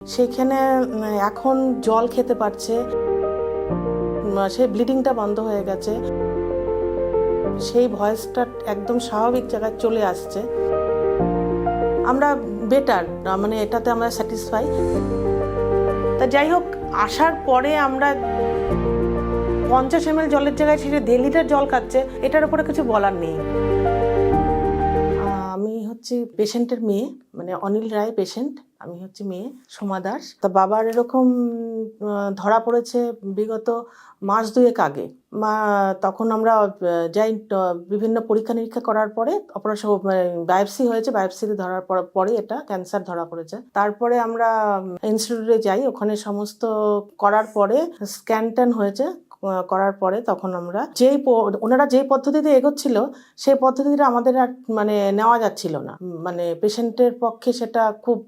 সেখানে এখন জল খেতে পারছে, সেই ব্লিডিংটা বন্ধ হয়ে গেছে, সেই ভয়েসটা একদম স্বাভাবিক জায়গায় চলে আসছে। আমরা বেটার, মানে এটাতে আমরা স্যাটিসফাই। তা যাই হোক, আসার পরে আমরা 50 ml জলের জায়গায় সেটা 1.5 লিটার জল খাচ্ছে, এটার উপরে কিছু বলার নেই। আমি হচ্ছে পেশেন্টের মেয়ে, মানে অনিল রায় পেশেন্ট, আমি হচ্ছে মেয়ে সোমা দাস। তা বাবার এরকম ধরা পড়েছে বিগত মাস 2 আগে। তখন আমরা যাই, বিভিন্ন পরীক্ষা নিরীক্ষা করার পরে অপারেশন বায়োপসি হয়েছে, বায়োপসিতে ধরার পরে এটা ক্যান্সার ধরা পড়েছে। তারপরে আমরা ইনস্টিটিউটে যাই, ওখানে সমস্ত করার পরে স্ক্যান ট্যান হয়েছে, করার পরে তখন আমরা ওনারা যেই পদ্ধতিতে এগোচ্ছিল সেই পদ্ধতিটা আমাদের আর মানে নেওয়া যাচ্ছিল না, মানে পেশেন্টের পক্ষে সেটা খুব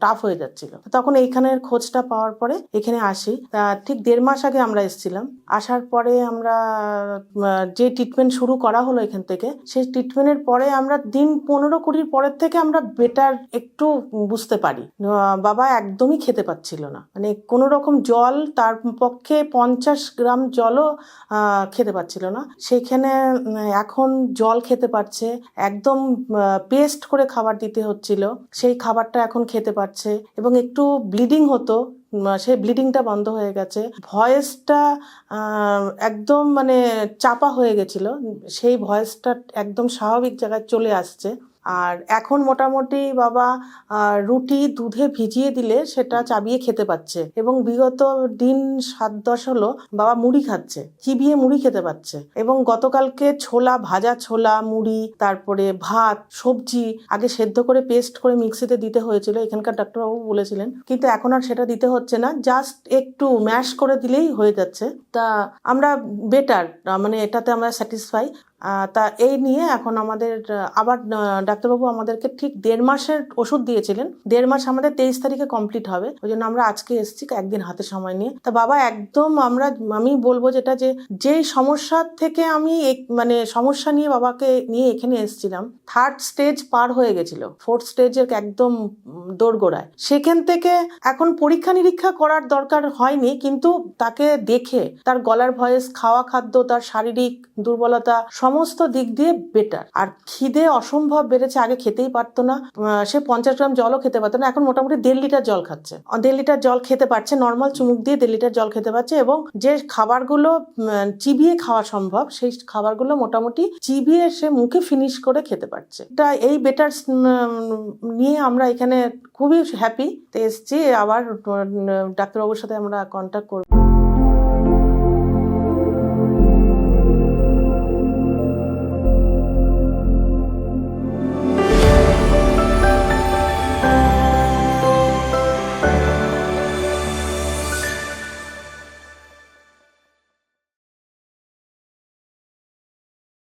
টাফ হয়ে যাচ্ছিল। তখন এইখানের খোঁজটা পাওয়ার পরে এখানে আসি। ঠিক 1.5 মাস আগে আমরা এসেছিলাম। আসার পরে আমরা যে ট্রিটমেন্ট শুরু করা হলো এখান থেকে, সেই ট্রিটমেন্টের পরে আমরা দিন 15-20 পরের থেকে আমরা বেটার একটু বুঝতে পারি। বাবা একদমই খেতে পাচ্ছিল না, মানে কোনো রকম জল, তার পক্ষে 50 গ্রাম জলও খেতে পাচ্ছিল না। সেখানে এখন জল খেতে পারছে, একদম পেস্ট করে খাবার দিতে হচ্ছিল, সেই খাবারটা এখন খেতে পারছে, এবং একটু ব্লিডিং হতো, সেই ব্লিডিংটা বন্ধ হয়ে গেছে। ভয়েসটা একদম মানে চাপা হয়ে গেছিল, সেই ভয়েসটা একদম স্বাভাবিক জায়গায় চলে আসছে। আর এখন মোটামুটি বাবা রুটি দুধে ভিজিয়ে দিলে সেটা চাবিয়ে খেতে পাচ্ছে, এবং বিগত দিন 7-10 হলো বাবা মুড়ি খাচ্ছে, চিবিয়ে মুড়ি খেতে পাচ্ছে। এবং গতকালকে ছোলা, ভাজা ছোলা, মুড়ি, তারপরে ভাত, সবজি আগে সেদ্ধ করে পেস্ট করে মিক্সিতে দিতে হয়েছিল, এখানকার ডাক্তারবাবু বলেছিলেন, কিন্তু এখন আর সেটা দিতে হচ্ছে না, জাস্ট একটু ম্যাশ করে দিলেই হয়ে যাচ্ছে। তা আমরা বেটার, মানে এটাতে আমরা স্যাটিসফাই। তা এই নিয়ে এখন আমাদের আবার ডাক্তারবাবু আমাদেরকে ঠিক 1.5 মাসের ওষুধ দিয়েছিলেন। 1.5 মাস আমাদের 23 তারিখে কমপ্লিট হবে, ওই জন্য আমরা আজকে এসেছি একদিন হাতে সময় নিয়ে। তা বাবা একদম, আমি বলবো যেটা, যেই সমস্যার থেকে আমি মানে সমস্যা নিয়ে বাবাকে নিয়ে এখানে এসেছিলাম, 3rd স্টেজ পার হয়ে গেছিল, 4th স্টেজের একদম দোরগোড়ায়। সেখান থেকে এখন পরীক্ষা নিরীক্ষা করার দরকার হয়নি, কিন্তু তাকে দেখে তার গলার ভয়েস, খাওয়া খাদ্য, তার শারীরিক দুর্বলতা সমস্ত দিক দিয়ে বেটার। আর খিদে অসম্ভব বেড়েছে, আগে খেতেই পারতো না, সে 50 গ্রাম জলও খেতে পারতো না, এখন মোটামুটি 1.5 লিটার জল খাচ্ছে, 1.5 লিটার জল খেতে পারছে, নর্মাল চুমুক দিয়ে 1.5 লিটার জল খেতে পারছে, এবং যে খাবারগুলো চিবিয়ে খাওয়া সম্ভব সেই খাবারগুলো মোটামুটি চিবিয়ে সে মুখে ফিনিশ করে খেতে পারছে। এটা এই বেটার নিয়ে আমরা এখানে খুবই হ্যাপি এসেছি। আবার ডাক্তারবাবুর সাথে আমরা কন্ট্যাক্ট করব।